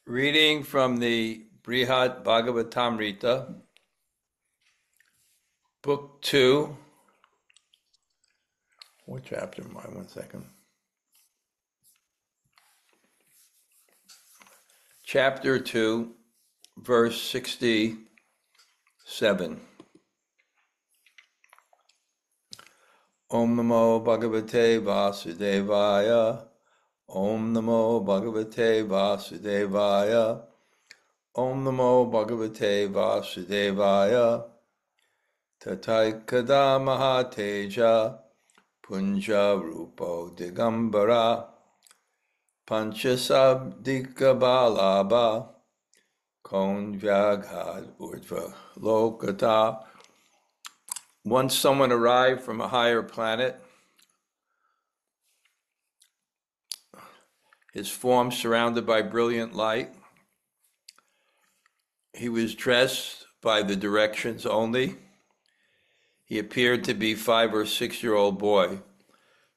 Reading from the Bṛhad-bhāgavatāmṛta, Book 2. What chapter am I? 1 second. Chapter 2, verse 67. Om Namo Bhagavate Vasudevaya. Om Namo Bhagavate Vasudevaya. Om Namo Bhagavate Vasudevaya. Tatraikadā mahā-tejaḥ, puñja-rūpo, dig-ambaraḥ, pāñca-ṣābdika-bālābhaḥ, āgād, ūrdhva-lokataḥ. Once someone arrived from a higher planet, his form surrounded by brilliant light. He was dressed by the directions only. He appeared to be 5 or 6 year old boy.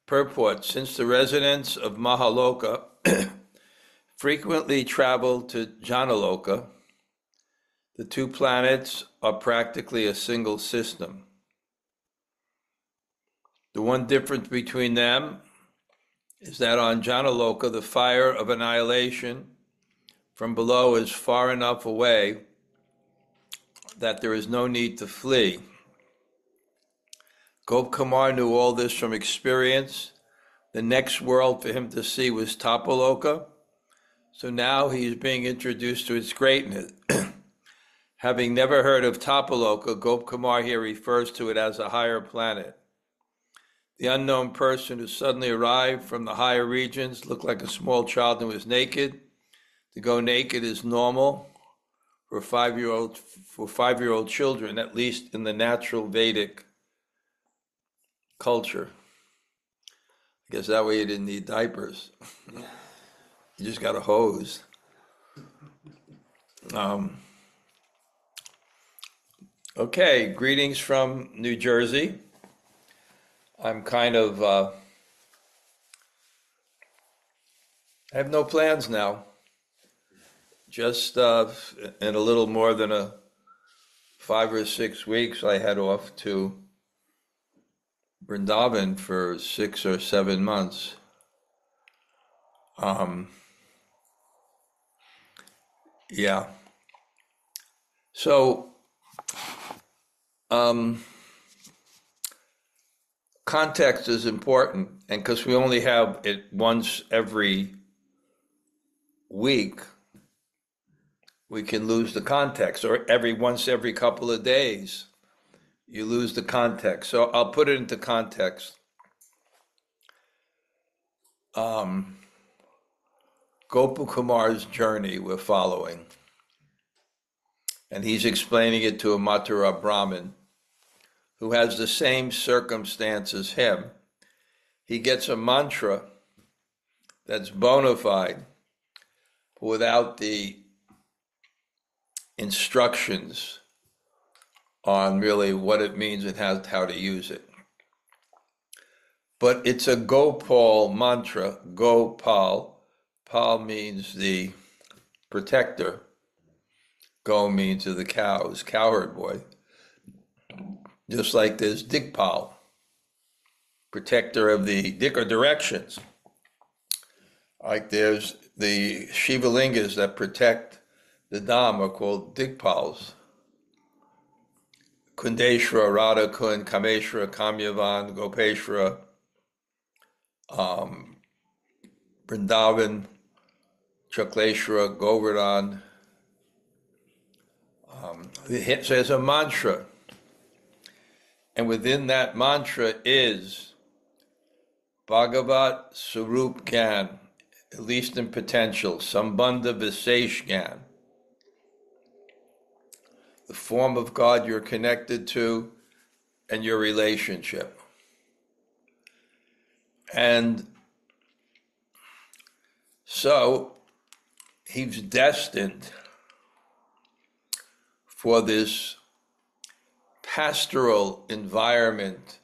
Purport: since the residents of Mahaloka frequently travel to Janaloka, the two planets are practically a single system. The one difference between them is that on Janaloka, the fire of annihilation from below is far enough away that there is no need to flee. Gopkumar knew all this from experience. The next world for him to see was Tapaloka, so now he is being introduced to its greatness. Having never heard of Tapaloka, Gopkumar here refers to it as a higher planet. The unknown person who suddenly arrived from the higher regions looked like a small child and was naked. To go naked is normal for five-year-old children, at least in the natural Vedic culture. I guess that way you didn't need diapers. You just got a hose. Okay, greetings from New Jersey. I'm kind of, I have no plans now. Just in a little more than 5 or 6 weeks, I head off to Vrindavan for 6 or 7 months. Yeah. So, context is important, and because we only have it once every week, we can lose the context, or once every couple of days, you lose the context. So I'll put it into context. Gopakumar's journey we're following, and he's explaining it to a Mathura Brahmin who has the same circumstance as him. He gets a mantra that's bona fide, but without the instructions on really what it means and how to use it. But it's a Gopal mantra. Gopal. Pal means the protector. Go means of the cows, cowherd boy. Just like there's Digpal, protector of the directions. Like there's the Shivalingas that protect the Dham are called Digpals. Kundeshwara, Radha Kund, Kameshwara, Kamyavan, Gopeshwara, Vrindavan, Chakleshwara, Govardhan. So there's a mantra. And within that mantra is Bhagavat Swarup Gyan, at least in potential, Sambandha Visesh Gyan. The form of God you're connected to and your relationship. And so he's destined for this pastoral environment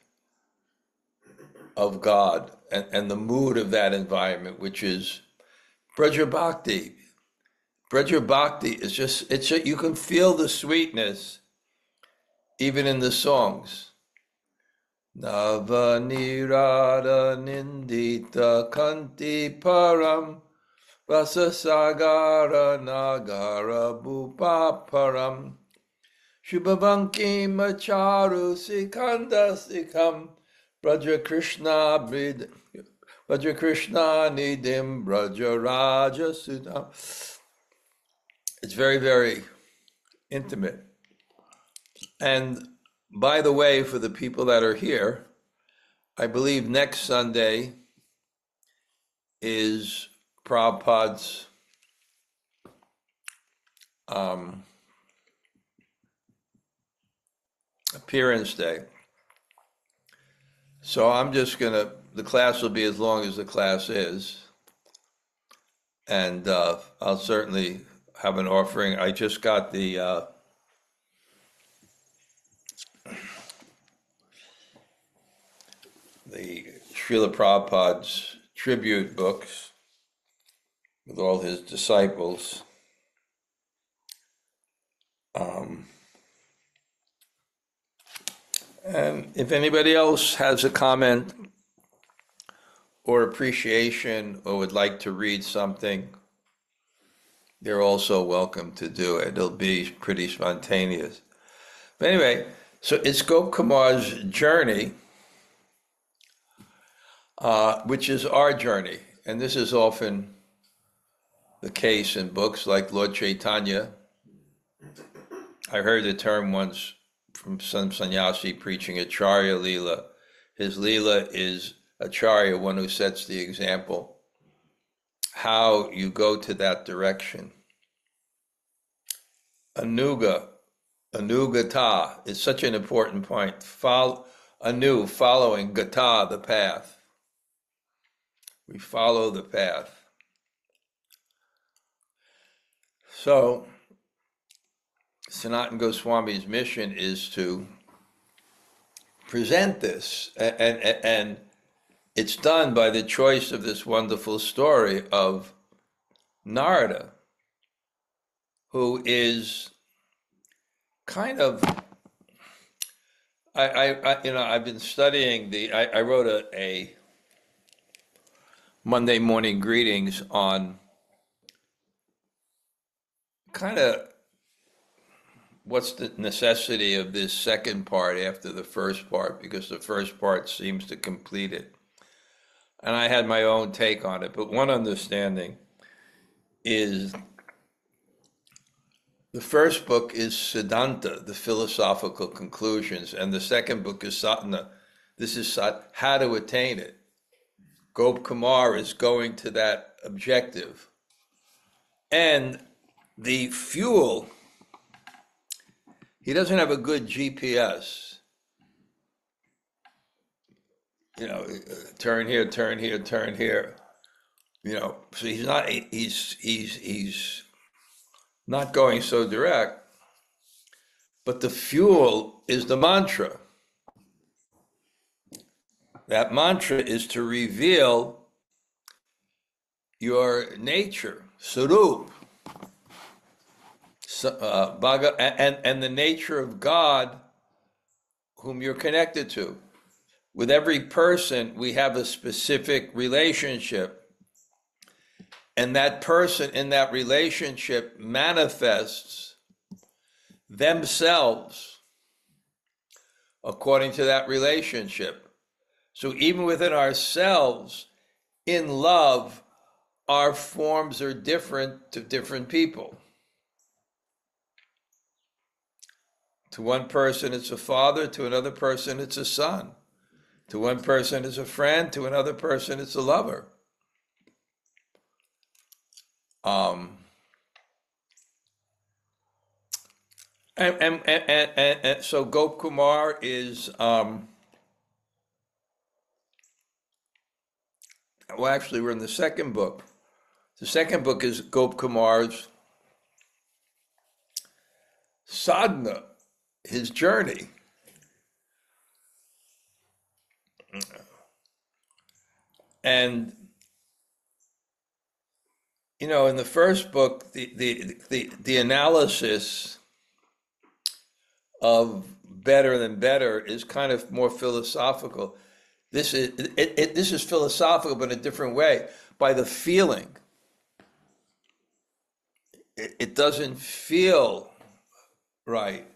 of God and the mood of that environment, which is Braja Bhakti, Braja Bhakti is just, you can feel the sweetness even in the songs. Nava nirada nindita kanti param rasa sagara nagara bhupa param shubhavanki macharu sikanda sikam Braja Krishna nidim Braja Raja Sudam. It's very, very intimate. And by the way, for the people that are here, I believe next Sunday is Prabhupada's appearance day. So I'm just the class will be as long as the class is. And I'll certainly have an offering. I just got the Srila Prabhupada's tribute books with all his disciples. And if anybody else has a comment or appreciation or would like to read something, they're also welcome to do it. It'll be pretty spontaneous. But anyway, so it's Gop Kumar's journey, which is our journey. And this is often the case in books like Lord Chaitanya. I heard the term once from some sannyasi preaching Acharya Leela. His Leela is Acharya, one who sets the example, how you go to that direction. Anugata is such an important point. Following gata, the path. We follow the path. So, Sanatana Goswami's mission is to present this, and it's done by the choice of this wonderful story of Narada, who is kind of, I've been studying I wrote a Monday morning greetings on kind of what's the necessity of this second part after the first part, because the first part seems to complete it. And I had my own take on it, but one understanding is the first book is Siddhanta, the philosophical conclusions, and the second book is Sadhana. This is how to attain it. Gop Kumar is going to that objective. And the fuel, he doesn't have a good GPS. Turn here, turn here, turn here. So he's not going so direct. But the fuel is the mantra. That mantra is to reveal your nature, Sarup, and the nature of God whom you're connected to. With every person, we have a specific relationship. And that person in that relationship manifests themselves according to that relationship. So even within ourselves, in love, our forms are different to different people. To one person, it's a father. To another person, it's a son. To one person, it's a friend. To another person, it's a lover. And so Gop Kumar is, actually, we're in the second book. The second book is Gop Kumar's sadhana, his journey. And in the first book, the analysis of better than better is kind of more philosophical. This is philosophical, but in a different way. By the feeling, it doesn't feel right.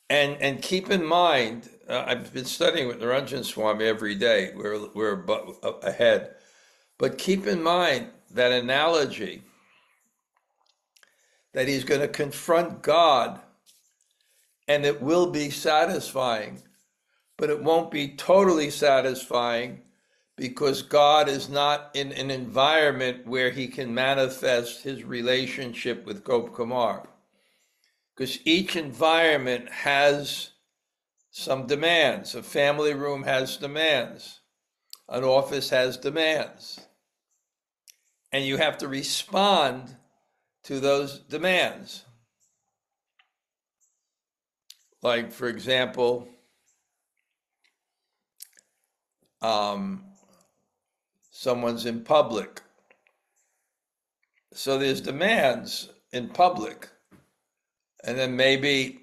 And keep in mind, I've been studying with Dhanurdhara Swami every day. We're ahead, but keep in mind that analogy that he's going to confront God, and it will be satisfying, but it won't be totally satisfying because God is not in an environment where he can manifest his relationship with Gop Kumar. Because each environment has some demands. A family room has demands. An office has demands. And you have to respond to those demands. Like, for example, someone's in public. So there's demands in public. And then maybe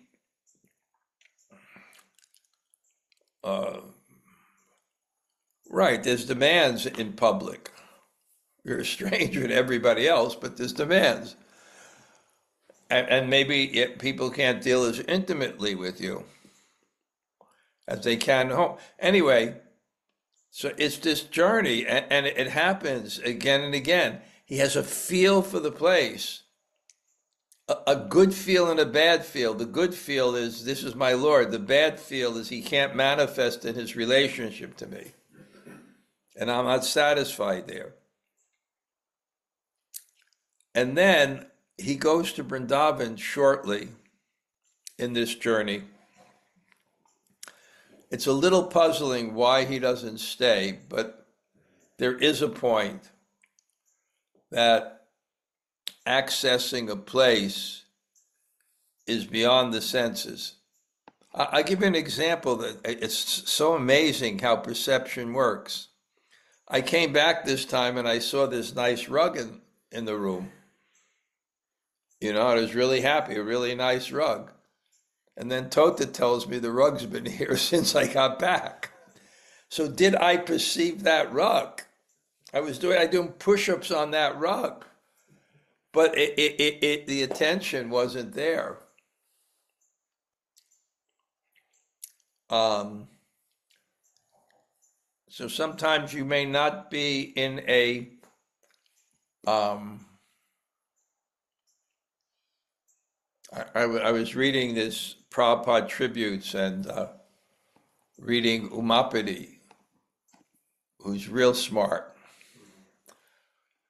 there's demands in public. You're a stranger to everybody else, but there's demands. And maybe people can't deal as intimately with you as they can at home. Anyway, so it's this journey, and it happens again and again. He has a feel for the place, a good feel and a bad feel. The good feel is, this is my Lord. The bad feel is he can't manifest in his relationship to me. And I'm not satisfied there. And then he goes to Vrindavan shortly in this journey. It's a little puzzling why he doesn't stay, but there is a point that accessing a place is beyond the senses. I'll give you an example that it's so amazing how perception works. I came back this time and I saw this nice rug in the room. I was really happy, a really nice rug. And then Tota tells me the rug's been here since I got back. So did I perceive that rug? I was doing push-ups on that rug, but the attention wasn't there. So sometimes you may not be in a I was reading this Prabhupada tributes and reading Umapati, who's real smart.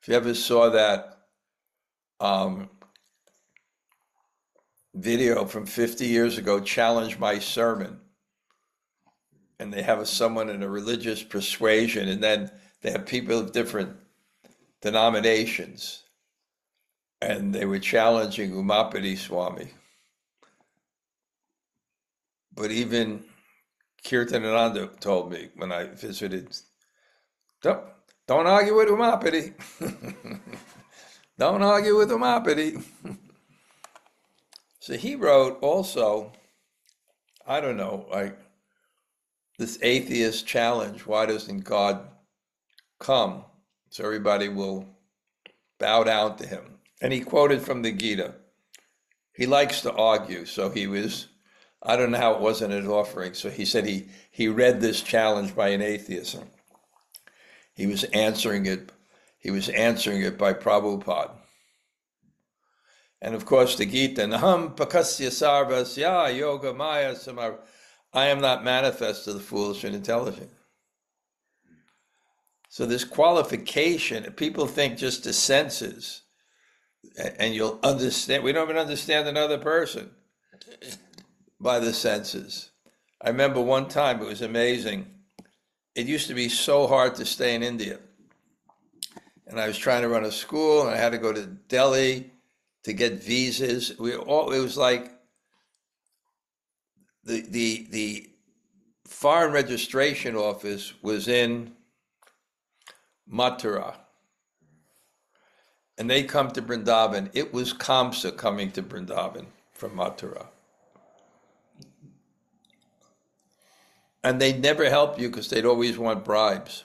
If you ever saw that video from 50 years ago, Challenge My Sermon, and they have someone in a religious persuasion, and then they have people of different denominations, and they were challenging Umapati Swami. But even Kirtanananda told me when I visited, don't argue with Umapati. Don't argue with Umapati. So he wrote also, I don't know, like this atheist challenge, why doesn't God come? So everybody will bow down to him. And he quoted from the Gita. He likes to argue, so he was, I don't know how it wasn't an offering. So he said he read this challenge by an atheist. He was answering it by Prabhupada. And of course the Gita, Naham pakasya sarvasya yoga maya samar, I am not manifest to the foolish and intelligent. So this qualification, people think just the senses, and you'll understand. We don't even understand another person by the senses. I remember one time, it was amazing. It used to be so hard to stay in India. And I was trying to run a school, and I had to go to Delhi to get visas. It was like the foreign registration office was in Mathura. and they come to Vrindavan. It was Kamsa coming to Vrindavan from Mathura. And they'd never help you because they'd always want bribes.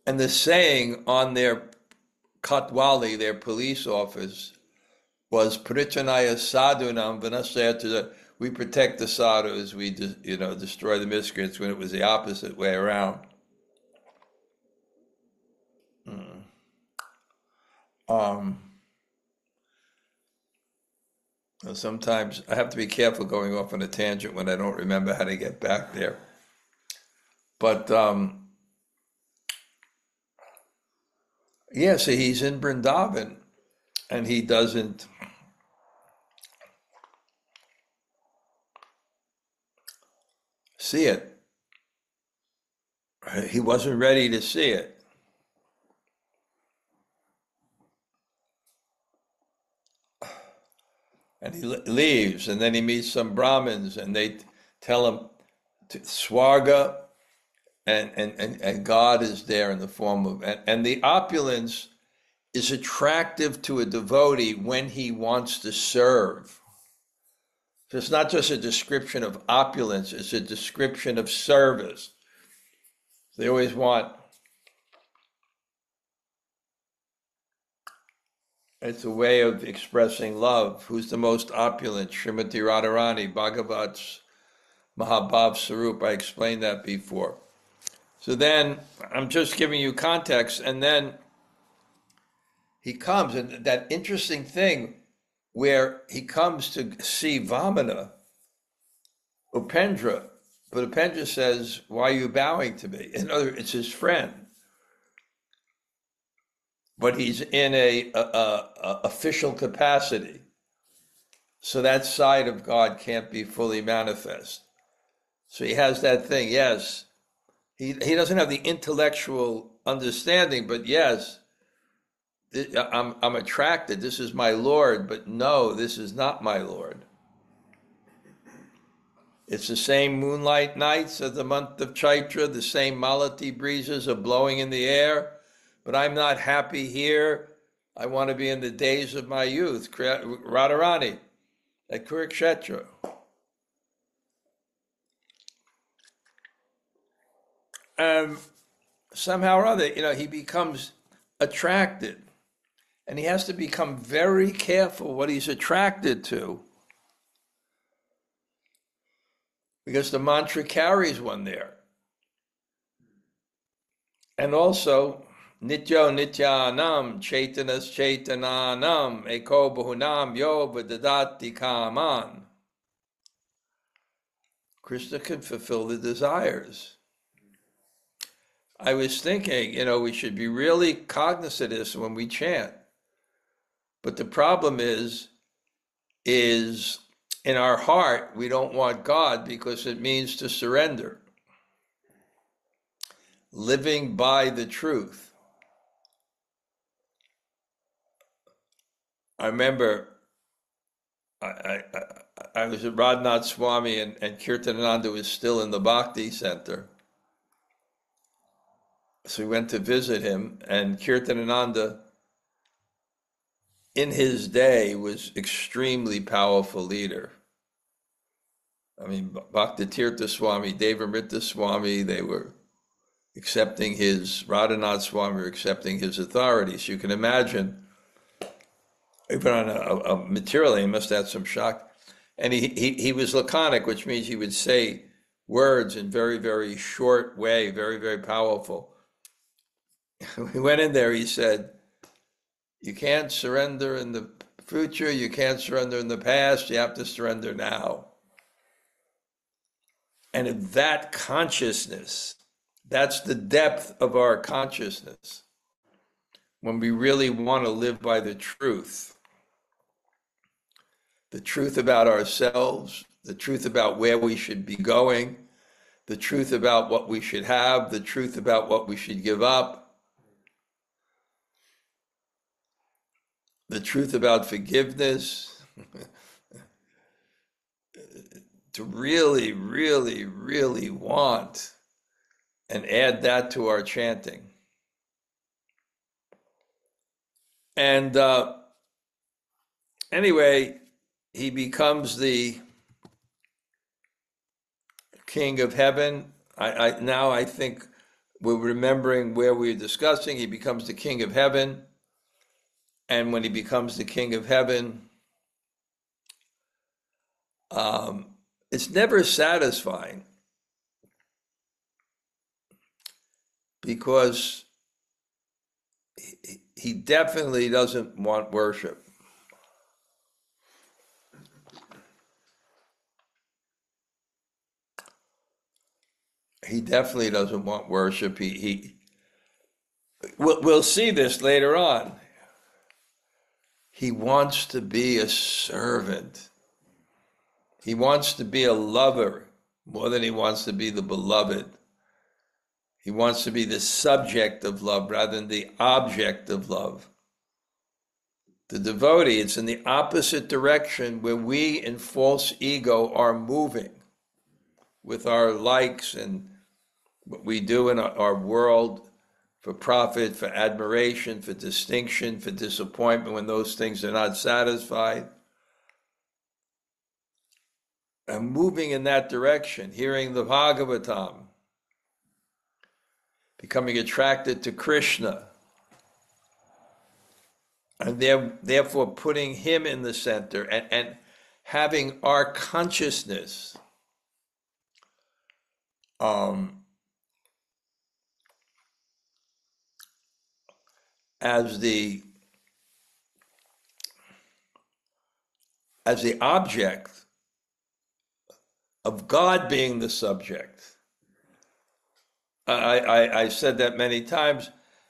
And the saying on their Katwali, their police office, was Prichanaya Sadhunam Vinasayata. We protect the sadhus, we destroy the miscreants, when it was the opposite way around. Sometimes I have to be careful going off on a tangent when I don't remember how to get back there. But yeah, so he's in Vrindavan and he doesn't see it. He wasn't ready to see it. And he leaves, and then he meets some Brahmins, and they tell him to Swarga, and God is there in the form of, and the opulence is attractive to a devotee when he wants to serve. So it's not just a description of opulence, it's a description of service. They always want, it's a way of expressing love. Who's the most opulent? Srimati Radharani, Bhagavat's Mahabhav Sarup. I explained that before. So then, I'm just giving you context, and then he comes, and that interesting thing where he comes to see Vamana, Upendra, but Upendra says, why are you bowing to me? In other words, it's his friend. But he's in a official capacity. So that side of God can't be fully manifest. So he has that thing, yes. He doesn't have the intellectual understanding, but yes, I'm attracted. This is my Lord, but no, this is not my Lord. It's the same moonlight nights of the month of Chaitra, the same Malati breezes are blowing in the air, but I'm not happy here. I want to be in the days of my youth, Radharani, at Kurukshetra. Somehow or other, he becomes attracted. And he has to become very careful what he's attracted to, because the mantra carries one there. And also, Nityo Nityanam, Chaitanas Chaitananam, Eko Bahunam Yo Vadadati Kaman. Krishna can fulfill the desires. I was thinking, we should be really cognizant of this when we chant. But the problem is in our heart, we don't want God because it means to surrender. Living by the truth. I remember I was at Radhanath Swami and Kirtanananda was still in the Bhakti Center. So we went to visit him, and Kirtanananda, in his day, was extremely powerful leader. I mean, Bhakti-tirtha Swami, Devamrita Swami, they were accepting his, Radhanath Swami were accepting his authority. So you can imagine, even on a material, he must have had some shock. And he was laconic, which means he would say words in very, very short way, very, very powerful. We went in there, he said, you can't surrender in the future, you can't surrender in the past, you have to surrender now. And if that consciousness, that's the depth of our consciousness, when we really want to live by the truth about ourselves, the truth about where we should be going, the truth about what we should have, the truth about what we should give up, the truth about forgiveness, to really, really, really want and add that to our chanting. And anyway, he becomes the king of heaven. Now I think we're remembering where we were discussing. He becomes the king of heaven. And when he becomes the king of heaven, it's never satisfying, because he definitely doesn't want worship. He definitely doesn't want worship. We'll see this later on. He wants to be a servant. He wants to be a lover more than he wants to be the beloved. He wants to be the subject of love rather than the object of love. The devotee, it's in the opposite direction, where we in false ego are moving with our likes and what we do in our world for profit, for admiration, for distinction, for disappointment, when those things are not satisfied. And moving in that direction, hearing the Bhagavatam, becoming attracted to Krishna, and therefore putting him in the center, and having our consciousness as the object of God being the subject. I said that many times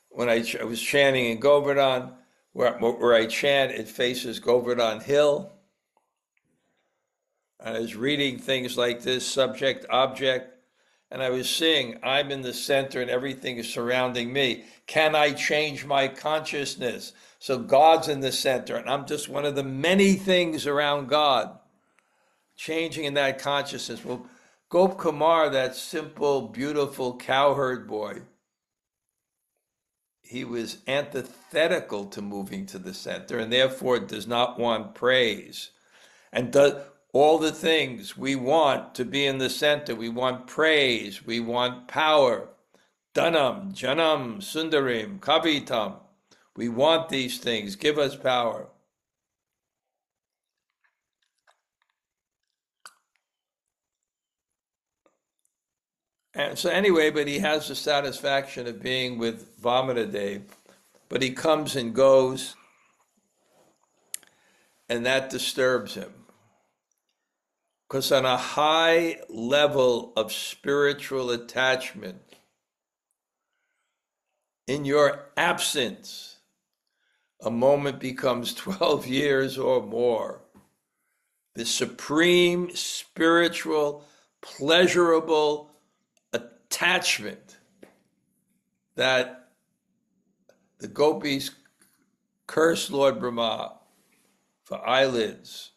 when I was chanting in Govardhan, where I chant, it faces Govardhan Hill. And I was reading things like this, subject, object, and I was saying, I'm in the center and everything is surrounding me. Can I change my consciousness so God's in the center and I'm just one of the many things around God? Changing in that consciousness. Well, Gop Kumar, that simple, beautiful cowherd boy, he was antithetical to moving to the center, and therefore does not want praise, and does all the things we want to be in the center. We want praise, we want power, dhanam, janam, sundarim, kavitam. We want these things, give us power. And so anyway, but he has the satisfaction of being with Vamanadev, but he comes and goes, and that disturbs him. Because on a high level of spiritual attachment, in your absence, a moment becomes 12 years or more. The supreme spiritual, pleasurable attachment that the gopis curse Lord Brahma for eyelids,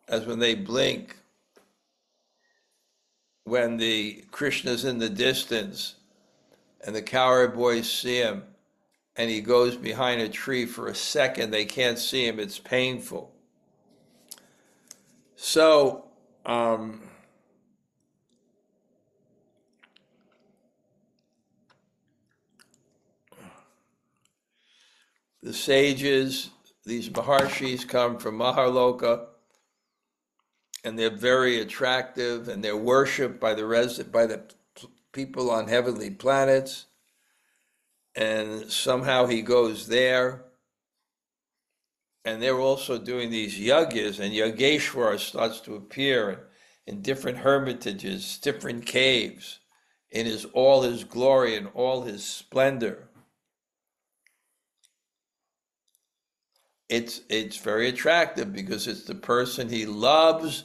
as when they blink, when the Krishna's in the distance and the cowherd boys see him and he goes behind a tree for a second, they can't see him, it's painful. So, the sages, these maharshis, come from Mahaloka, and they're very attractive, and they're worshipped by the people on heavenly planets. And somehow he goes there, and they're also doing these yagyas, and Yogeshwara starts to appear in different hermitages, different caves, in all his glory and all his splendor. It's very attractive because it's the person he loves,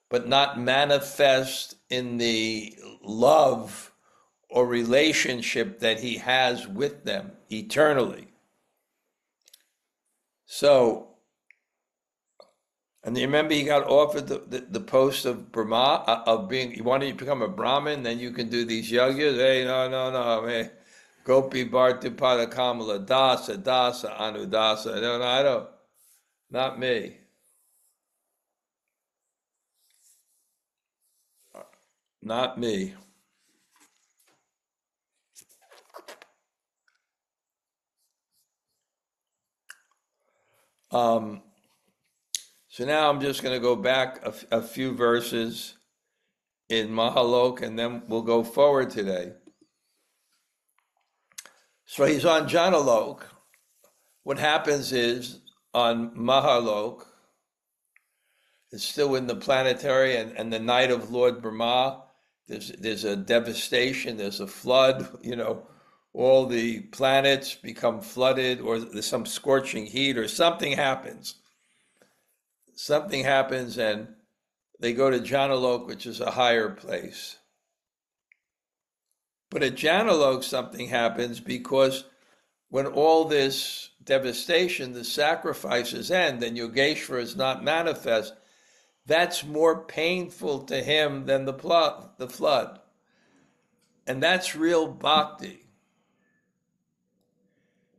but not manifest in the love or relationship that he has with them eternally. So, and you remember he got offered the post of Brahma, of being, you wanted to become a Brahmin, then you can do these yagyas. Hey, no, hey, Gopi Bharti Pada Kamala Dasa Dasa Anudasa. No, I don't. Not me. Not me. So now I'm just going to go back a few verses in Mahaloka, and then we'll go forward today. So he's on Janalok. What happens is on Mahalok, it's still in the planetary, and the night of Lord Brahma, there's a devastation, there's a flood, all the planets become flooded, or there's some scorching heat, or something happens. Something happens, and they go to Janalok, which is a higher place. But at Janalok, something happens because when all this devastation, the sacrifices end, and Yogeshwara is not manifest, that's more painful to him than the flood. And that's real bhakti.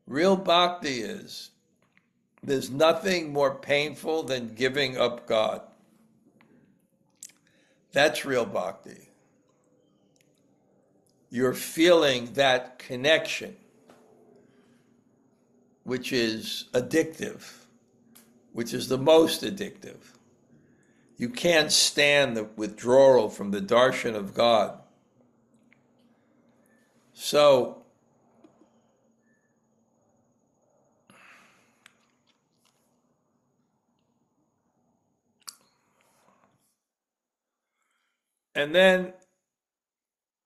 Real bhakti is, there's nothing more painful than giving up God. That's real bhakti. You're feeling that connection, which is addictive, which is the most addictive. You can't stand the withdrawal from the darshan of God. So, and then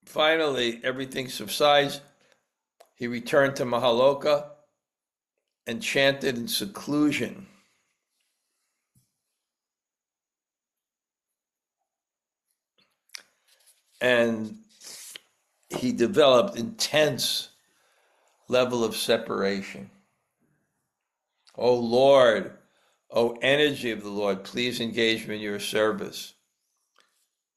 finally everything subsides. He returned to Mahaloka and chanted in seclusion. And he developed intense level of separation. Oh Lord, oh energy of the Lord, please engage me in your service.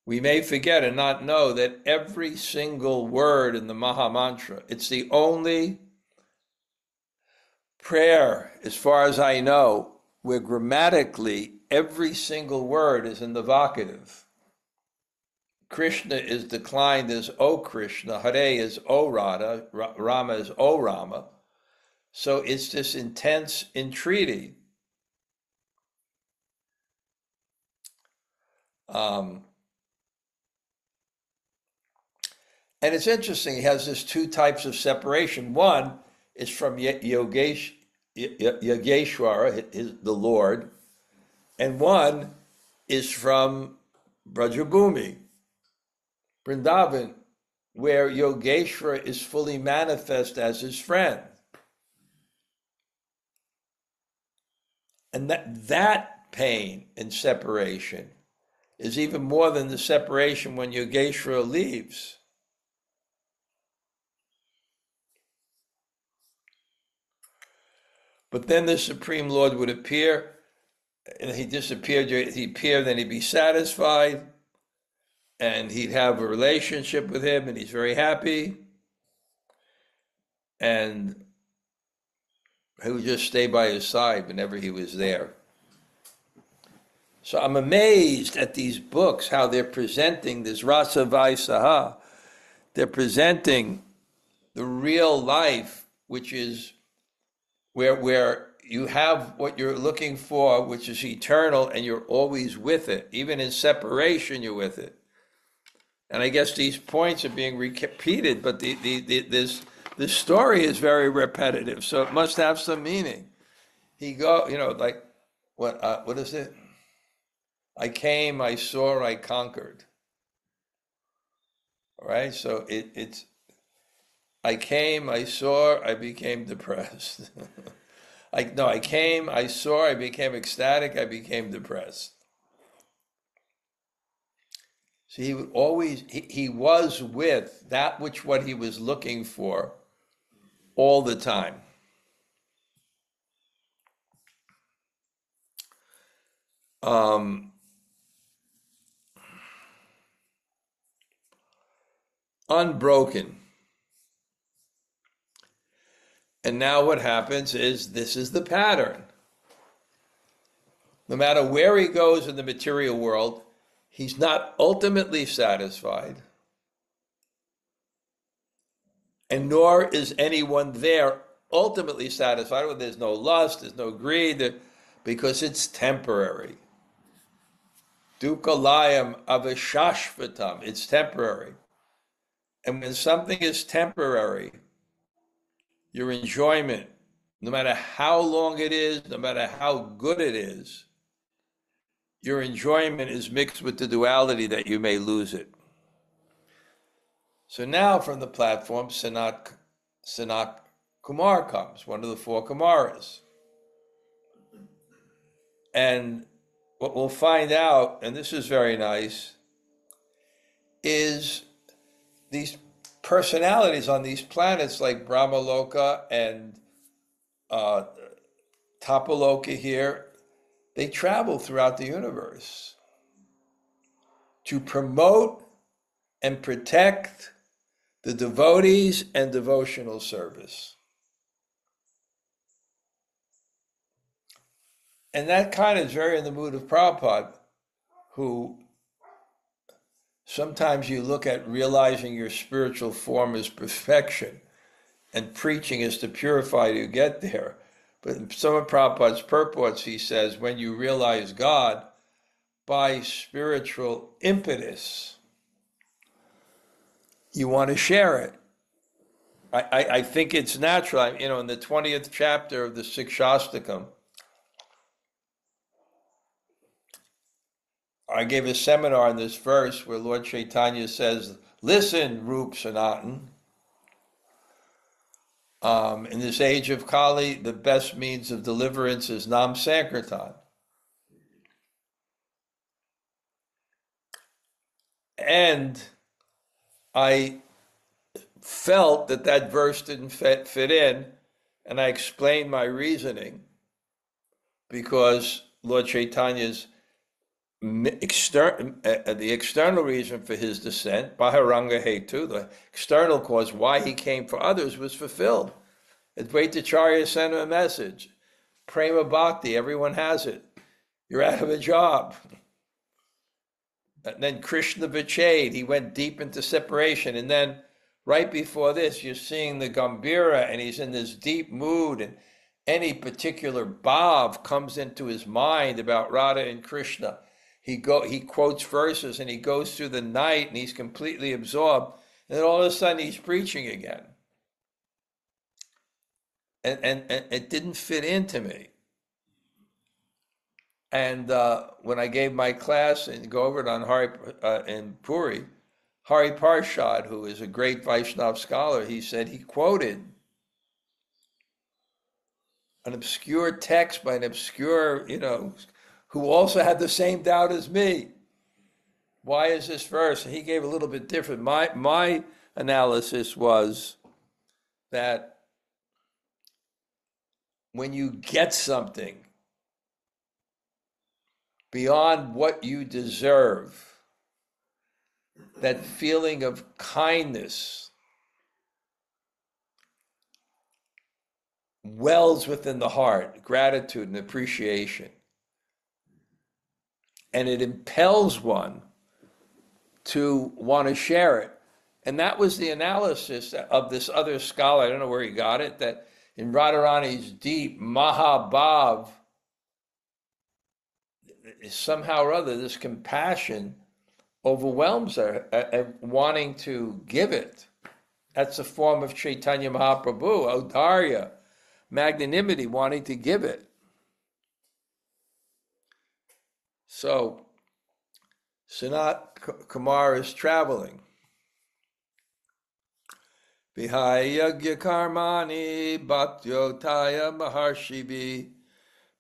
We may forget and not know that every single word in the Maha Mantra, it's the only prayer, as far as I know, where grammatically every single word is in the vocative. Krishna is declined as O Krishna, Hare is O Radha, Rama is O Rama. So it's this intense entreaty. And it's interesting, he has this two types of separation. One is from Yogeshwara, the Lord, and one is from Brajabhumi, Vrindavan, where Yogeshwara is fully manifest as his friend. And that pain and separation is even more than the separation when Yogeshwara leaves. But then the Supreme Lord would appear, and he disappeared, he'd appear, then he'd be satisfied, and he'd have a relationship with him, and he's very happy, and he would just stay by his side whenever he was there. So I'm amazed at these books, how they're presenting this Rasa Vaisaha. They're presenting the real life, which is where you have what you're looking for, which is eternal, and you're always with it. Even in separation, you're with it. And I guess these points are being repeated, but this story is very repetitive, so it must have some meaning. Like, what is it? I came, I saw, I conquered. All right, so it's I came, I saw, I became depressed. I came, I saw, I became ecstatic, I became depressed. So he would always, he was with that what he was looking for all the time. Unbroken. And now what happens is, this is the pattern. No matter where he goes in the material world, he's not ultimately satisfied. And nor is anyone there ultimately satisfied. Well, there's no lust, there's no greed, because it's temporary. Dukkhalayam avishashvatam. It's temporary. And when something is temporary, your enjoyment, no matter how long it is, no matter how good it is, your enjoyment is mixed with the duality that you may lose it. So now from the platform, Sanat Kumar comes, one of the four Kumaras. And what we'll find out, and this is very nice, is these personalities on these planets like Brahmaloka and Tapaloka here, they travel throughout the universe to promote and protect the devotees and devotional service. And that kind of is very in the mood of Prabhupada, who sometimes you look at realizing your spiritual form as perfection and preaching is to purify you to get there. But in some of Prabhupada's purports, he says, when you realize God by spiritual impetus, you want to share it. I think it's natural. In the 20th chapter of the Sikshastakam, I gave a seminar on this verse where Lord Chaitanya says, listen, Rup Sanatan. In this age of Kali, the best means of deliverance is Nam Sankirtan. And I felt that verse didn't fit in, and I explained my reasoning, because Lord Chaitanya's the external reason for his descent, Baharanga Hetu, the external cause why he came for others, was fulfilled. Advaitacharya sent him a message. Prema Bhakti, everyone has it. You're out of a job. And then Krishna Vichade, he went deep into separation. And then right before this, you're seeing the Gambhira, and he's in this deep mood, and any particular bhav comes into his mind about Radha and Krishna. He quotes verses, and he goes through the night, and he's completely absorbed. And then all of a sudden, he's preaching again. And it didn't fit into me. And when I gave my class and go over it on in Puri, Hari Parshad, who is a great Vaishnav scholar, he said he quoted an obscure text by an obscure, who also had the same doubt as me. Why is this verse? And he gave a little bit different. My analysis was that when you get something beyond what you deserve, that feeling of kindness wells within the heart, gratitude and appreciation. And it impels one to want to share it. And that was the analysis of this other scholar, I don't know where he got it, that in Radharani's deep Mahabhav, somehow or other, this compassion overwhelms her, wanting to give it. That's a form of Chaitanya Mahaprabhu, Audarya, magnanimity, wanting to give it. So, Sanat Kumar is traveling. Vihayagya karmani bhatyotaya maharshibi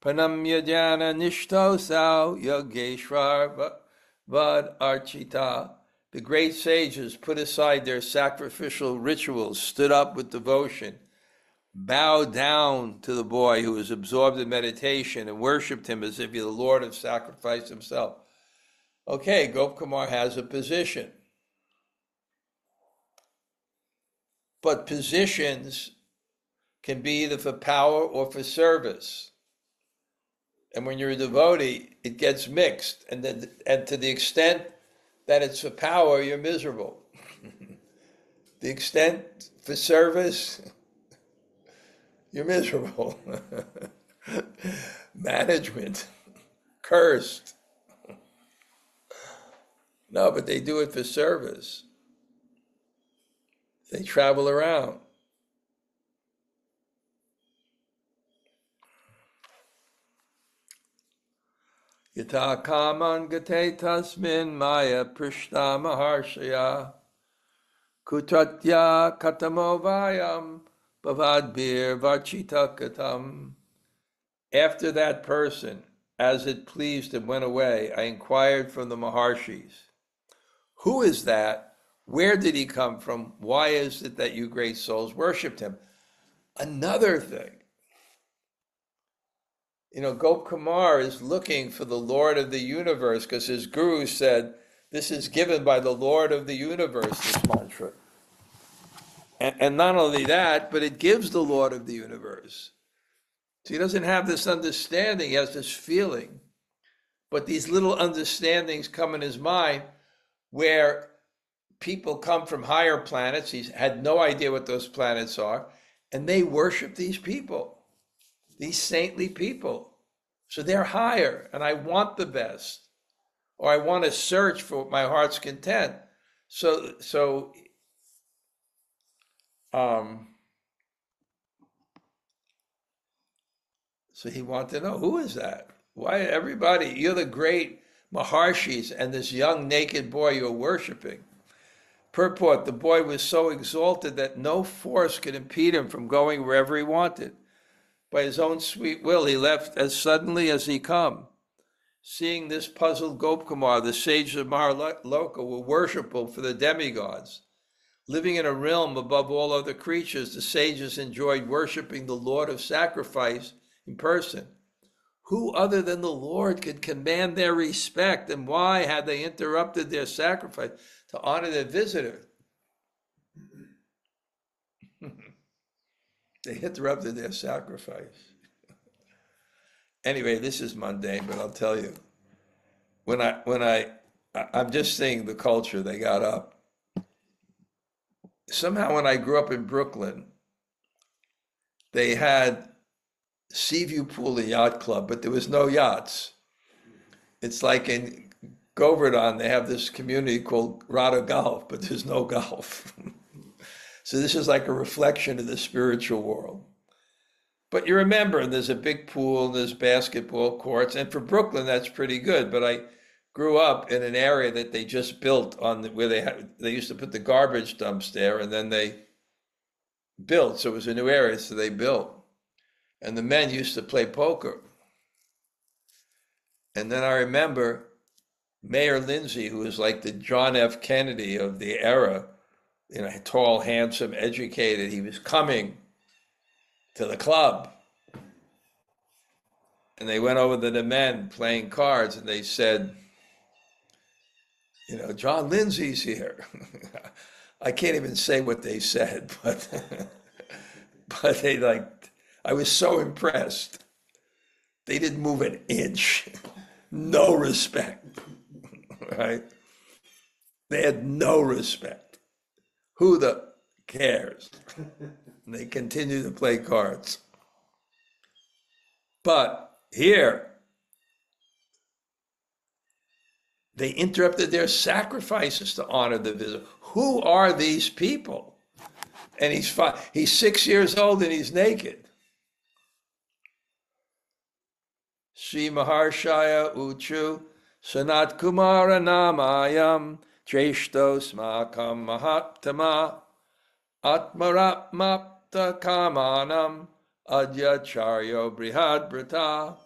panamya jnana nishtosau yogeshvar vad archita. The great sages put aside their sacrificial rituals, stood up with devotion, bowed down to the boy who was absorbed in meditation, and worshipped him as if he the Lord of sacrifice himself. Okay, Gop Kumar has a position. But positions can be either for power or for service. And when you're a devotee, it gets mixed. And to the extent that it's for power, you're miserable. The extent for service, you're miserable. Management, cursed. No, but they do it for service. They travel around. Yata kaman gate tasmin maya prishta maharshaya kutratya katamovayam bṛhad-bhāgavatāmṛta. After that person, as it pleased him, went away, I inquired from the Maharshis, who is that? Where did he come from? Why is it that you great souls worshipped him? Another thing. Gop Kumar is looking for the Lord of the universe because his guru said, this is given by the Lord of the universe, this mantra. And not only that, but it gives the Lord of the universe. So he doesn't have this understanding, he has this feeling. But these little understandings come in his mind where people come from higher planets. He's had no idea what those planets are, and they worship these people. These saintly people. So they're higher, and I want the best, or I want to search for my heart's content. So he wanted to know, who is that? Why everybody, you're the great Maharshis, and this young naked boy you're worshiping. Purport, the boy was so exalted that no force could impede him from going wherever he wanted. By his own sweet will, he left as suddenly as he come. Seeing this puzzled Gopkumar, the sages of Mahaloka were worshipful for the demigods. Living in a realm above all other creatures, the sages enjoyed worshiping the Lord of sacrifice in person. Who other than the Lord could command their respect, and why had they interrupted their sacrifice to honor their visitor? They interrupted their sacrifice. Anyway, this is mundane, but I'll tell you, I'm just seeing the culture they got up. Somehow when I grew up in Brooklyn, they had Seaview Pool and Yacht Club, but there was no yachts. It's like in Govardhan, they have this community called Rada Golf, but there's no golf. So this is like a reflection of the spiritual world. But you remember, there's a big pool, and there's basketball courts, and for Brooklyn, that's pretty good. But I grew up in an area that they just built where they used to put the garbage dumps there, and then they built. So it was a new area, so they built. And the men used to play poker. And then I remember Mayor Lindsay, who was like the John F. Kennedy of the era, tall, handsome, educated. He was coming to the club. And they went over to the men playing cards, and they said, John Lindsay's here. I can't even say what they said, but I was so impressed. They didn't move an inch. No respect, right? They had no respect. Who the cares? And they continue to play cards. But here, they interrupted their sacrifices to honor the visitor. Who are these people? And he's 6 years old and he's naked. Sri Maharshaya Uchu Sanat Kumara Namayam Treshto Smakam Mahatma Atmarapmapta Kamanam Adyacharyo Bṛhad-bhāgavatāmṛta.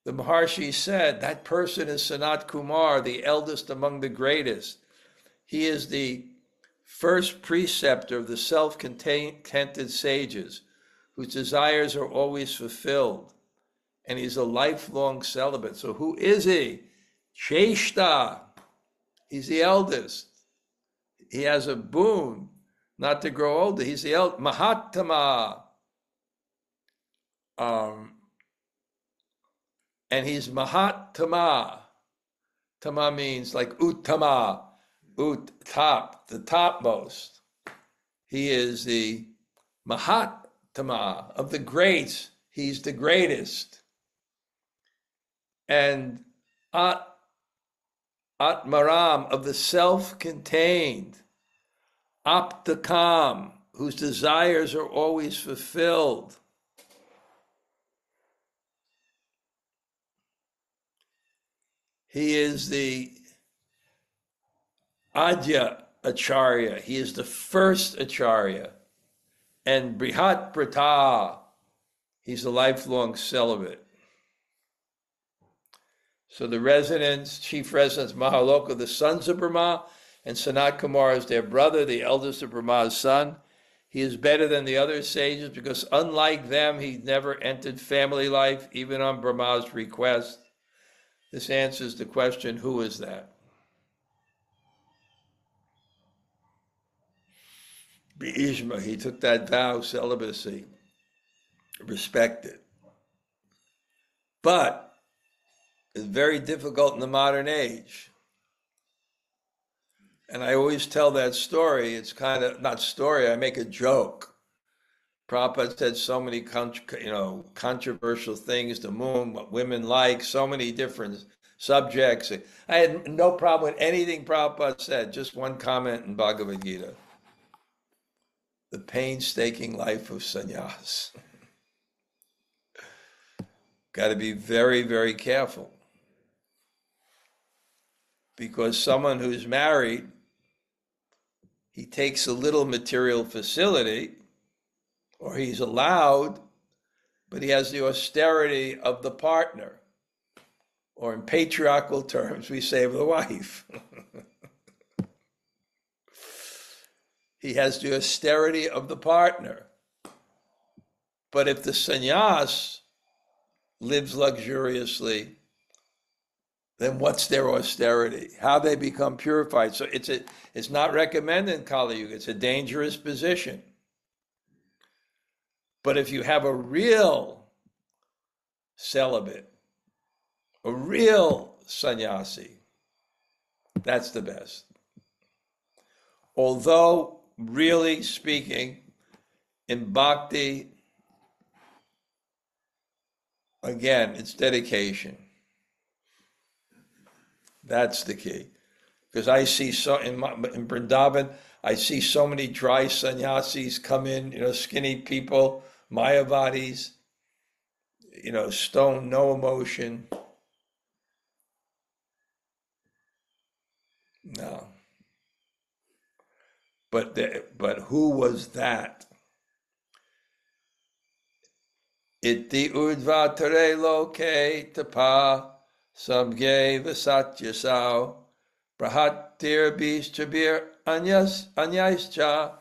The Maharshi said, that person is Sanat Kumar, the eldest among the greatest. He is the first preceptor of the self-contented sages, whose desires are always fulfilled. And he's a lifelong celibate. So who is he? Cheshta. He's the eldest. He has a boon not to grow older. He's the Mahatma. And he's mahā-tejaḥ. Tama means like uttama, top, the topmost. He is the mahā-tejaḥ of the greats. He's the greatest. And atmaram of the self-contained. Aptakam, whose desires are always fulfilled. He is the Adya Acharya. He is the first Acharya. And Bṛhad-bhāgavatāmṛta, he's a lifelong celibate. So the residents, chief residents, Mahaloka, the sons of Brahma, and Sanat Kumar is their brother, the eldest of Brahma's son. He is better than the other sages because unlike them, he never entered family life, even on Brahma's request. This answers the question, who is that? Bhishma, he took that vow of celibacy, respected. But it's very difficult in the modern age. And I always tell that story. It's kind of, not story, I make a joke. Prabhupada said so many controversial things, the moon, what women like, so many different subjects. I had no problem with anything Prabhupada said, just one comment in Bhagavad Gita. The painstaking life of sannyas. Got to be very, very careful. Because someone who's married, he takes a little material facility, or he's allowed, but he has the austerity of the partner. Or in patriarchal terms, we say of the wife. He has the austerity of the partner. But if the sannyas lives luxuriously, then what's their austerity? How they become purified? So it's not recommended in Kali Yuga. It's a dangerous position. But if you have a real celibate, a real sannyasi, that's the best. Although, really speaking, in bhakti, again, it's dedication. That's the key. Because I see in Vrindavan, I see so many dry sannyasis come in, skinny people, mayavadis, stone, no emotion. No. But who was that? Iti ūrdhva-lokataḥ samge vasatyasau Bṛhad-bhāgavatāmṛta anyascha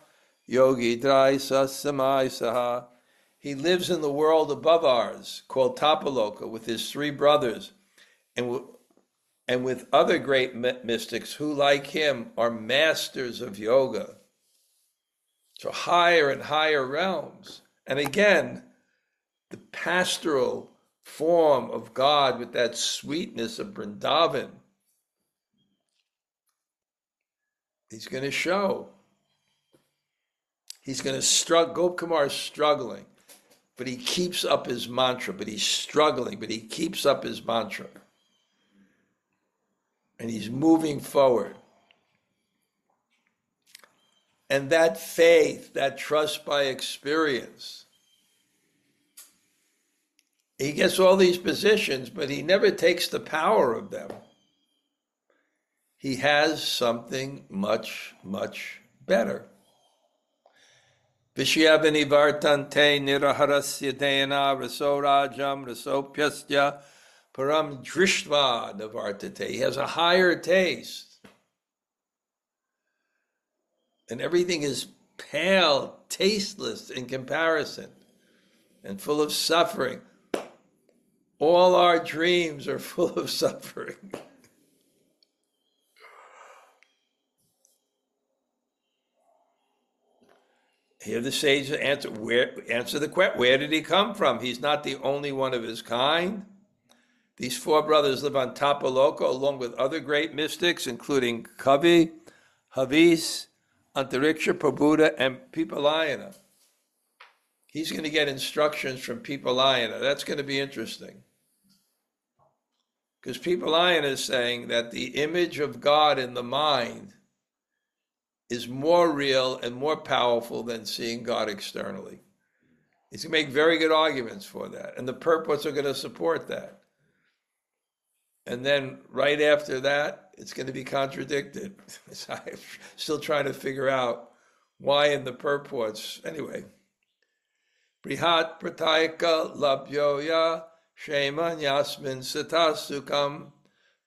yogi draisa samaisaha. He lives in the world above ours, called Tapaloka, with his three brothers, and with other great mystics who, like him, are masters of yoga. So higher and higher realms. And again, the pastoral form of God with that sweetness of Vrindavan, he's going to show. He's going to struggle. Gopkumar is struggling, but he keeps up his mantra. But he's struggling, but he keeps up his mantra. And he's moving forward. And that faith, that trust by experience, he gets all these positions, but he never takes the power of them. He has something much, much better. Vishya vartante niraharasya dayana rasorajam rasopyasya param drishtva navartate. He has a higher taste. And everything is pale, tasteless in comparison, and full of suffering. All our dreams are full of suffering. Here the sages answer the question, where did he come from? He's not the only one of his kind. These four brothers live on Tapaloka along with other great mystics, including Kavi, Havis, Antariksha, Prabhuda, and Pipalayana. He's going to get instructions from Pipalayana. That's going to be interesting. Because Pipalayana is saying that the image of God in the mind is more real and more powerful than seeing God externally. He's going to make very good arguments for that. And the purports are going to support that. And then right after that, it's going to be contradicted. So I'm still trying to figure out why in the purports. Anyway. Bṛhad-bhāgavatāmṛta Sheman Yasmin Satasukam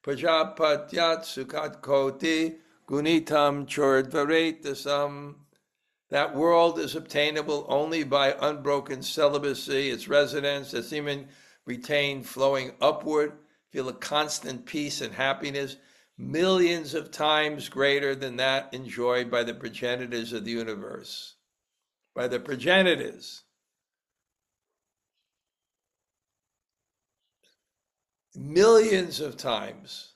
Prajapatyat Sukat Koti Gunitam Ūrdhva-lokataḥ. That world is obtainable only by unbroken celibacy. Its residence, its even retained flowing upward, feel a constant peace and happiness, millions of times greater than that enjoyed by the progenitors of the universe. By the progenitors. Millions of times.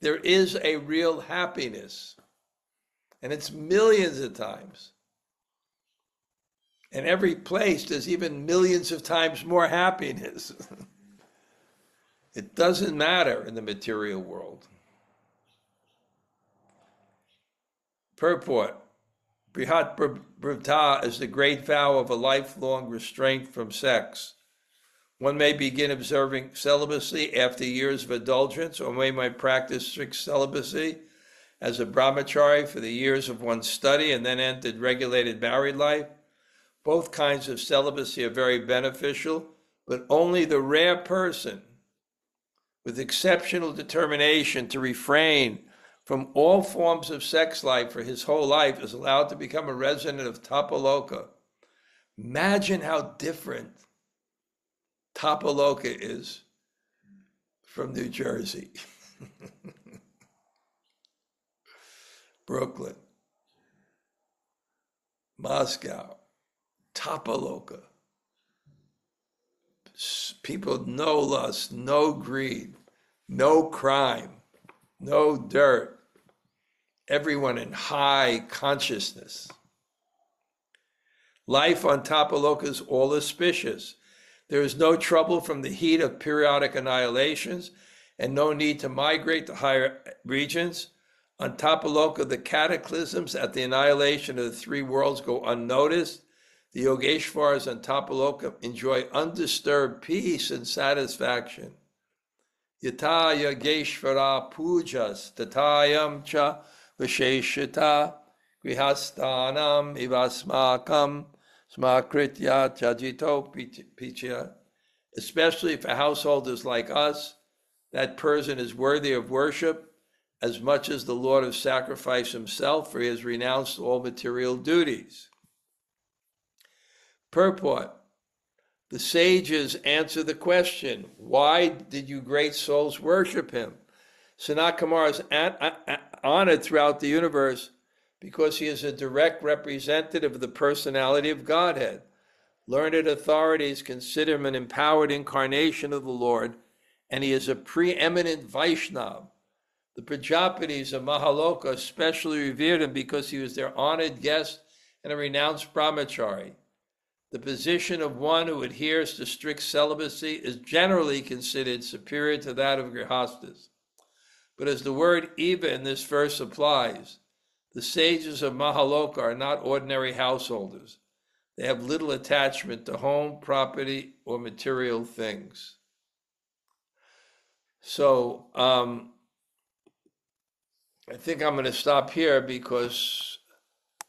There is a real happiness. And it's millions of times. And every place, there's even millions of times more happiness. It doesn't matter in the material world. Purport. Bṛhad-bhāgavatāmṛta is the great vow of a lifelong restraint from sex. One may begin observing celibacy after years of indulgence, or one might practice strict celibacy as a brahmachari for the years of one's study and then entered regulated married life. Both kinds of celibacy are very beneficial, but only the rare person with exceptional determination to refrain from all forms of sex life for his whole life is allowed to become a resident of Tapaloka. Imagine how different Tapaloka is from New Jersey, Brooklyn, Moscow, Tapaloka. People, no lust, no greed, no crime, no dirt. Everyone in high consciousness. Life on Tapaloka is all auspicious. There is no trouble from the heat of periodic annihilations and no need to migrate to higher regions. On Tapaloka, the cataclysms at the annihilation of the three worlds go unnoticed. The Yogeshwaras on Tapaloka enjoy undisturbed peace and satisfaction. Yata Yogeshvara pujas tatayam cha visheshita grihastanam ivasmakam smakritya chajito pichya. Especially for householders like us, that person is worthy of worship as much as the Lord of Sacrifice himself, for he has renounced all material duties. Purport. The sages answer the question, why did you great souls worship him? Sanat Kumar is honored throughout the universe because he is a direct representative of the personality of Godhead. Learned authorities consider him an empowered incarnation of the Lord, and he is a preeminent Vaishnav. The Prajapatis of Mahaloka especially revered him because he was their honored guest and a renounced brahmachari. The position of one who adheres to strict celibacy is generally considered superior to that of grihastas. But as the word eva in this verse applies, the sages of Mahaloka are not ordinary householders. They have little attachment to home, property, or material things. So I think I'm going to stop here because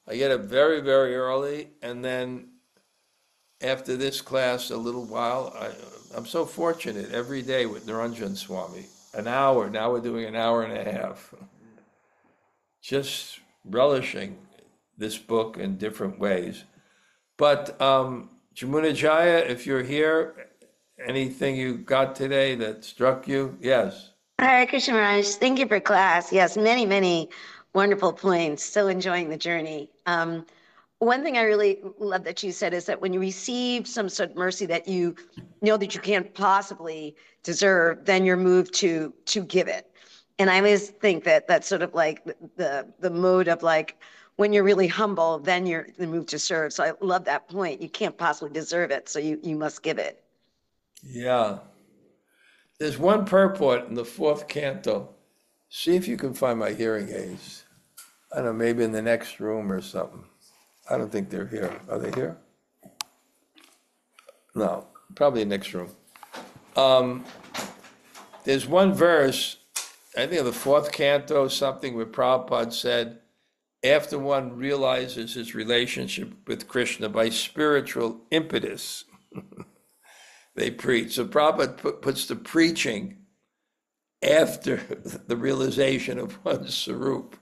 I get up very, very early, and then after this class, a little while, I'm so fortunate every day with Niranjan Swami. An hour, now we're doing an hour and a half. Just relishing this book in different ways. But Jamuna Jaya, if you're here, anything you got today that struck you? Yes. Hare Krishna Maharaj, thank you for class. Yes, many, many wonderful points. So enjoying the journey. one thing I really love that you said is that when you receive some sort of mercy that you know that you can't possibly deserve, then you're moved to give it. And I always think that that's sort of like the mode of like when you're really humble, then you're the move to serve. So I love that point. You can't possibly deserve it, so you must give it. Yeah. There's one purport in the fourth canto. See if you can find my hearing aids. I don't know, maybe in the next room or something. I don't think they're here. Are they here? No, probably next room. There's one verse, I think of the fourth canto, something where Prabhupada said, after one realizes his relationship with Krishna by spiritual impetus, they preach. So Prabhupada puts the preaching after the realization of one's sarup,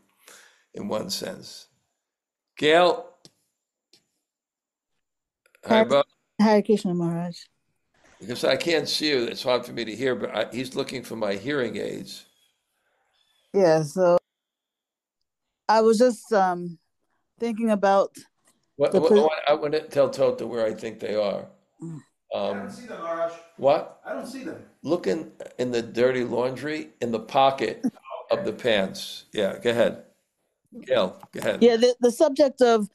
in one sense. Gail? Hi, Bob. Hare Krishna Maharaj. Because I can't see you, it's hard for me to hear, but he's looking for my hearing aids. Yeah, so I was just thinking about I want to tell Tota where I think they are. I don't see them, Maharaj. What? I don't see them. Look in the dirty laundry, in the pocket of the pants. Yeah, go ahead. Gail, go ahead. Yeah, the subject of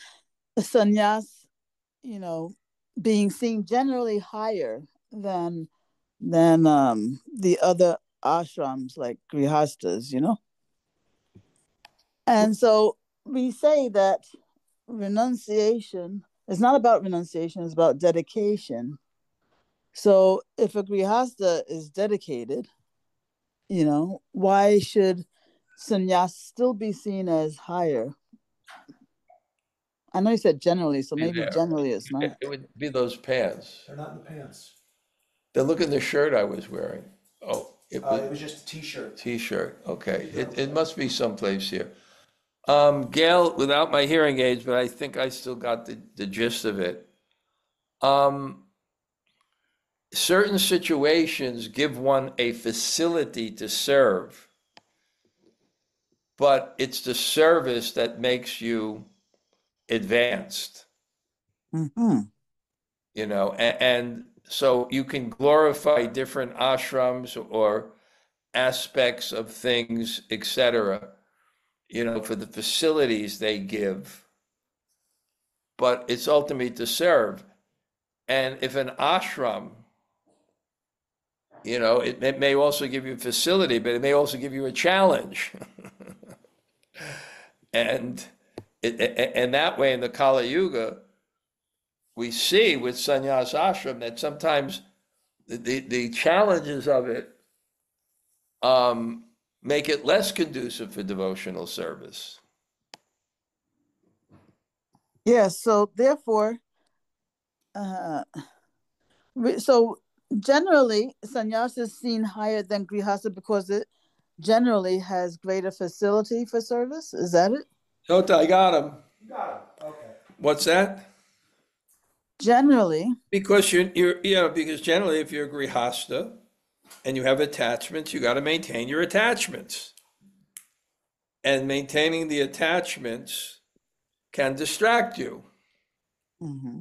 sannyas, being seen generally higher than the other ashrams like grihastas, And so we say that renunciation is not about renunciation, it's about dedication. So if a grihasta is dedicated, why should sannyas still be seen as higher? I know you said generally, so maybe generally it's not. It would be those pants. They're not in the pants. Then look at the shirt I was wearing. Oh, It was just a t-shirt. T-shirt. Okay, it must be someplace here. Gail, without my hearing aids, but I think I still got the gist of it. Certain situations give one a facility to serve, but it's the service that makes you advanced. Mm-hmm. And so you can glorify different ashrams or aspects of things, etc., for the facilities they give, but it's ultimately to serve. And if an ashram, it may also give you a facility, but it may also give you a challenge. And that way in the Kali Yuga, we see with sannyas ashram that sometimes the challenges of it make it less conducive for devotional service. Yes, so therefore, so generally, sannyas is seen higher than grihasta because it generally has greater facility for service. Is that it? Tota, I got him. You got him. Okay. What's that? Generally. Because because generally if you're a grihasta and you have attachments, you got to maintain your attachments. And maintaining the attachments can distract you. Mm-hmm.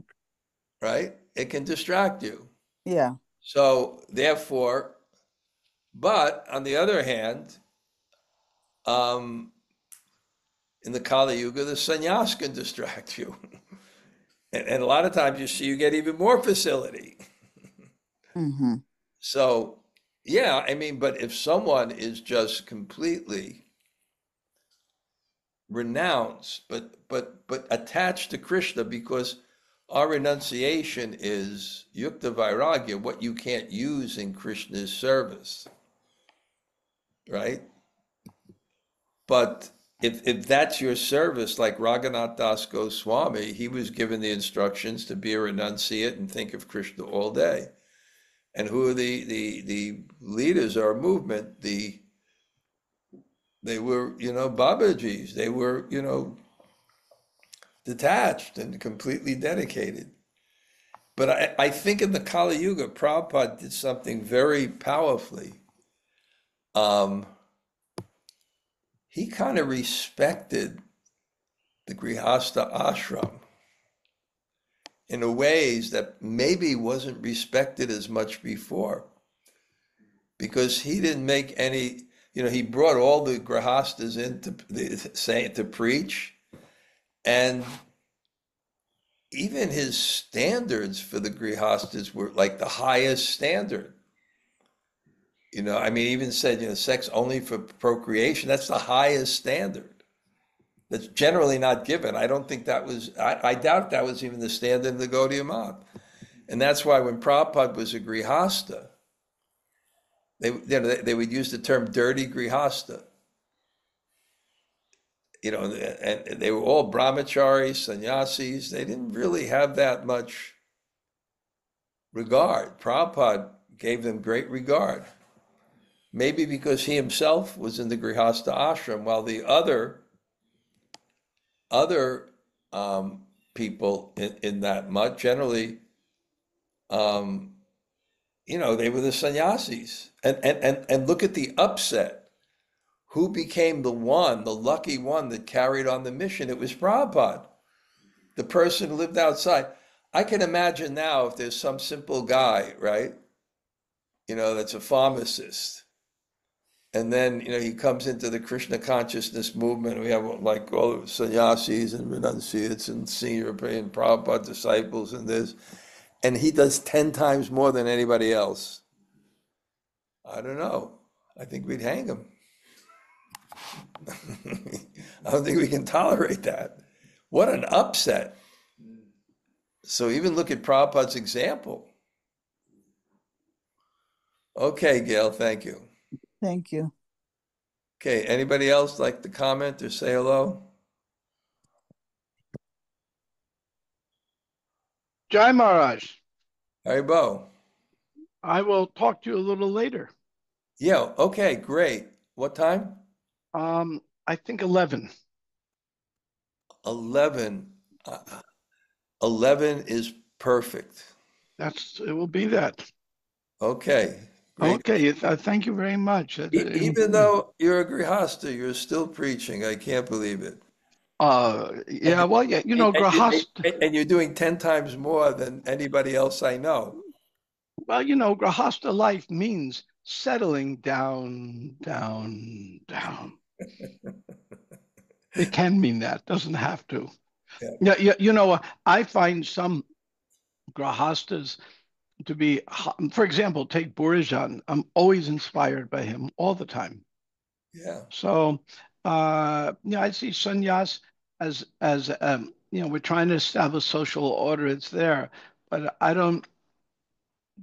Right? It can distract you. Yeah. So therefore, but on the other hand, in the Kali Yuga, the sannyas can distract you. And a lot of times you get even more facility. Mm-hmm. So, yeah, but if someone is just completely renounced, but attached to Krishna, because our renunciation is yukta vairagya, what you can't use in Krishna's service, right? But if that's your service, like Raghunath Das Goswami, he was given the instructions to be a renunciate and think of Krishna all day. And who are the leaders of our movement? They were, Babajis. They were, detached and completely dedicated. But I think in the Kali Yuga, Prabhupada did something very powerfully. He kind of respected the Grihasta ashram. in a ways that maybe wasn't respected as much before, because he didn't make any, he brought all the grihastas in to preach, and even his standards for the grihastas were like the highest standard. Even said, sex only for procreation, that's the highest standard. That's generally not given. I don't think that was, I doubt that was even the standard in the Gaudiya Math. And that's why when Prabhupada was a grihasta, they would use the term dirty grihasta. And they were all brahmacharis, sannyasis. They didn't really have that much regard. Prabhupada gave them great regard. Maybe because he himself was in the grihasta ashram, while the other people in that mutt generally, they were the sannyasis. And look at the upset. Who became the lucky one that carried on the mission? It was Prabhupada, the person who lived outside. I can imagine now if there's some simple guy, right, that's a pharmacist. And then, he comes into the Krishna consciousness movement. We have like all the sannyasis and renunciates and senior and Prabhupada disciples and this. And he does 10 times more than anybody else. I don't know. I think we'd hang him. I don't think we can tolerate that. What an upset. So even look at Prabhupada's example. Okay, Gail, thank you. Thank you. Okay, anybody else like to comment or say hello? Jai Maharaj. Haribo. I will talk to you a little later. Yeah, okay, great. What time? I think 11. 11. 11 is perfect. It will be that. Okay. Great. Okay, thank you very much. Even though you're a grihasta, you're still preaching. I can't believe it. Yeah, well, yeah, grihasta. And you're doing 10 times more than anybody else I know. Well, grihasta life means settling down. It can mean that, doesn't have to. Yeah. I find some grihastas to be, for example, take Bṛhad. I'm always inspired by him all the time. Yeah. So, I see sannyas as we're trying to establish social order. It's there, but I don't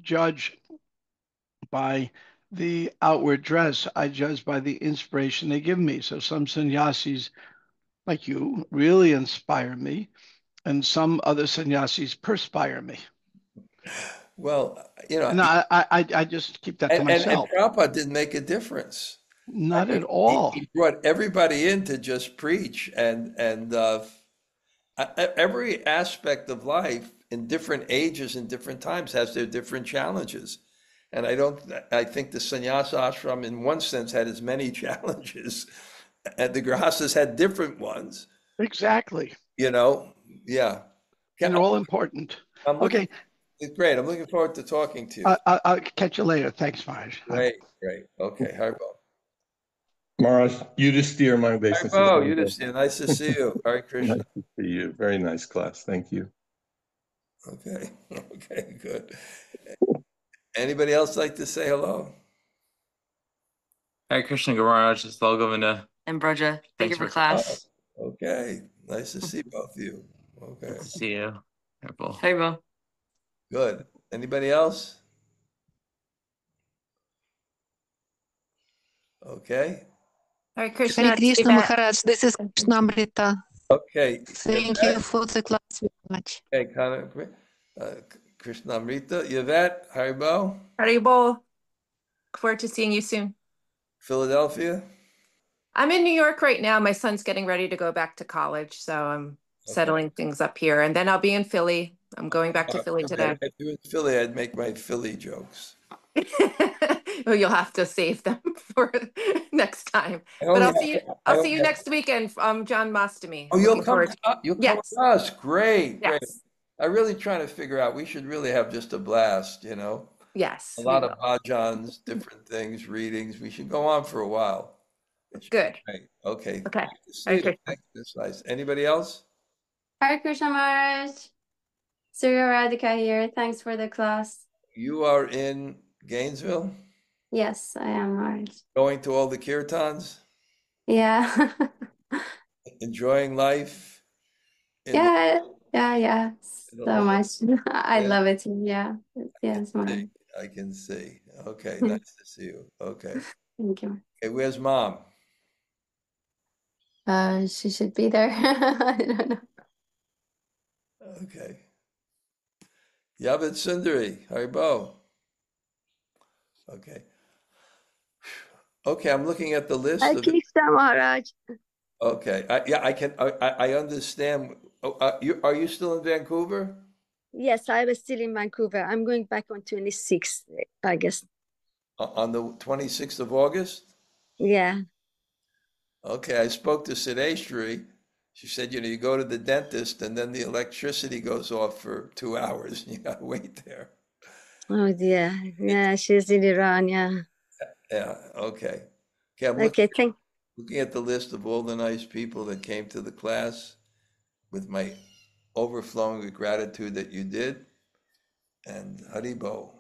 judge by the outward dress. I judge by the inspiration they give me. So some sannyasis, like you, really inspire me, and some other sannyasis perspire me. Well, and I just keep that to myself. And Prabhupada didn't make a difference. Not at all. He brought everybody in to just preach, and every aspect of life in different ages and different times has their different challenges. And I think the sannyasa ashram in one sense had as many challenges, and the grihastas had different ones. Exactly. Yeah. They're all important. Okay. It's great. I'm looking forward to talking to you. I'll catch you later. Thanks, Maharaj. Great. Okay, Haribo. Maharaj, Yudhisthira, my obeisance. Oh, Yudhisthira, nice to see you. Hare Krishna. Nice to see you. Very nice class. Thank you. Okay, good. Anybody else like to say hello? Hare Krishna, Maharaj. It's all Govinda. And Bṛhad, thank you for class. Okay, nice to see both of you. Okay. Good to see you. Haribo. Good. Anybody else? Okay. Hare Krishna. Hare Krishna, Maharaj. This is Krishna-katha. Okay. Thank you for the class very much. Okay, Krishna-katha. Yvette, Haribo. Haribo. Look forward to seeing you soon. Philadelphia. I'm in New York right now. My son's getting ready to go back to college, so I'm settling things up here. And then I'll be in Philly. I'm going back to Philly today. If you were in Philly, I'd make my Philly jokes. Well, you'll have to save them for next time. But I'll see you next weekend. John Mastami. Oh, you'll come to us. Great. Yes. Great. I'm really trying to figure out, we should really have just a blast, you know? Yes, A we lot of will. bhajans, different things, readings. We should go on for a while. It should be Good. great. Okay. Okay. Good to see Hare you. Krishna. Thank you. That's nice. Anybody else? Hare Krishna Maharaj. Srila Radhika here. Thanks for the class. You are in Gainesville, Yes, I am Maharaj. going to all the kirtans, Yeah. enjoying life in Yeah. the So much. I Yeah, love it. Yeah. Yes, Maharaj. I can see. Okay, nice to see you. Okay. Thank you. Okay, where's mom? She should be there. I don't know. Okay. Yavid Sundari, Haribo. Okay. Okay, I'm looking at the list Hare of. Krishna Maharaj. Okay, I understand. Oh, are you still in Vancouver? Yes, I was still in Vancouver. I'm going back on 26th, I guess. On the 26th of August? Yeah. Okay, I spoke to Sideshri. She said, you go to the dentist and then the electricity goes off for 2 hours and you gotta wait there. Oh dear. Yeah, she's in Iran. Yeah. Yeah, okay. Okay, I'm Okay, looking at the list of all the nice people that came to the class with my overflowing with gratitude that you did. And Haribo.